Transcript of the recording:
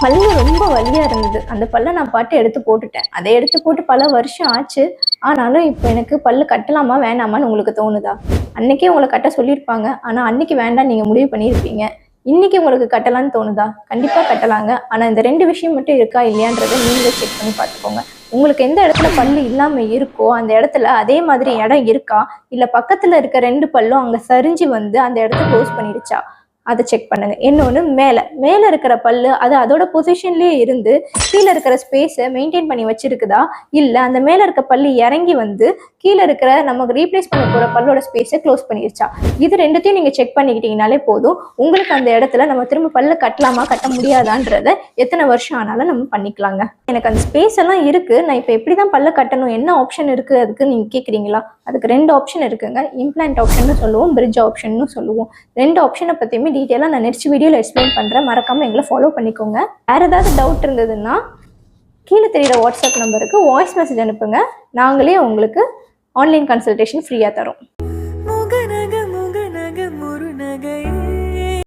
பல்லு ரொம்ப வலியா இருந்தது. அந்த பல்ல நான் பாட்டு எடுத்து போட்டுட்டேன். அதை எடுத்து போட்டு பல வருஷம் ஆச்சு. ஆனாலும் இப்போ எனக்கு பல்லு கட்டலாமா வேணாமான்னு உங்களுக்கு தோணுதா? அன்னைக்கே உங்கள கட்ட சொல்லியிருப்பாங்க. ஆனா அன்னைக்கு வேண்டான்னு நீங்க முடிவு பண்ணியிருப்பீங்க. இன்னைக்கு உங்களுக்கு கட்டலான்னு தோணுதா? கண்டிப்பா கட்டலாங்க. ஆனா இந்த 2 விஷயம் மட்டும் இருக்கா இல்லையான்றத நீங்களே செக் பண்ணி பார்த்துக்கோங்க. உங்களுக்கு எந்த இடத்துல பல்லு இல்லாம இருக்கோ அந்த இடத்துல அதே மாதிரி இடம் இருக்கா? இல்ல பக்கத்துல இருக்க 2 பல்லும் அங்க சரிஞ்சு வந்து அந்த இடத்த க்ளோஸ் பண்ணிடுச்சா? அதை செக் பண்ணுங்க. இன்னொன்று மேலே இருக்கிற பல்லு அது அதோட பொசிஷன்லேயே இருந்து கீழே இருக்கிற ஸ்பேஸை மெயின்டைன் பண்ணி வச்சிருக்குதா, இல்லை அந்த மேலே இருக்க பல்லு இறங்கி வந்து கீழே இருக்கிற நமக்கு ரீப்ளேஸ் பண்ண போகிற பல்லோட ஸ்பேஸை க்ளோஸ் பண்ணிடுச்சா. இது ரெண்டுத்தையும் நீங்கள் செக் பண்ணிக்கிட்டீங்கனாலே போதும். உங்களுக்கு அந்த இடத்துல நம்ம திரும்ப பல்லு கட்டலாமா கட்ட முடியாதான்றத எத்தனை வருஷம் ஆனாலும் நம்ம பண்ணிக்கலாங்க. எனக்கு அந்த ஸ்பேஸ் எல்லாம் இருக்குது, நான் இப்போ எப்படி தான் பல்ல கட்டணும், என்ன ஆப்ஷன் இருக்குது அதுக்கு நீங்கள் கேட்குறீங்களா? அதுக்கு 2 ஆப்ஷன் இருக்குங்க. இம்ப்ளான்ட் ஆப்ஷன் சொல்லுவோம், பிரிட்ஜ் ஆப்ஷன் சொல்லுவோம். 2 ஆப்ஷனை பற்றியுமே டீட்டெயிலாக நான் நெக்ஸ்ட் வீடியோவில் எக்ஸ்பிளைன் பண்ணுறேன். மறக்காமல் எங்களை ஃபாலோ பண்ணிக்கோங்க. வேறு ஏதாவது டவுட் இருந்ததுன்னா கீழே தெரிகிற வாட்ஸ்அப் நம்பருக்கு வாய்ஸ் மெசேஜ் அனுப்புங்க. நாங்களே உங்களுக்கு ஆன்லைன் கன்சல்டேஷன் ஃப்ரீயாக தரோம்.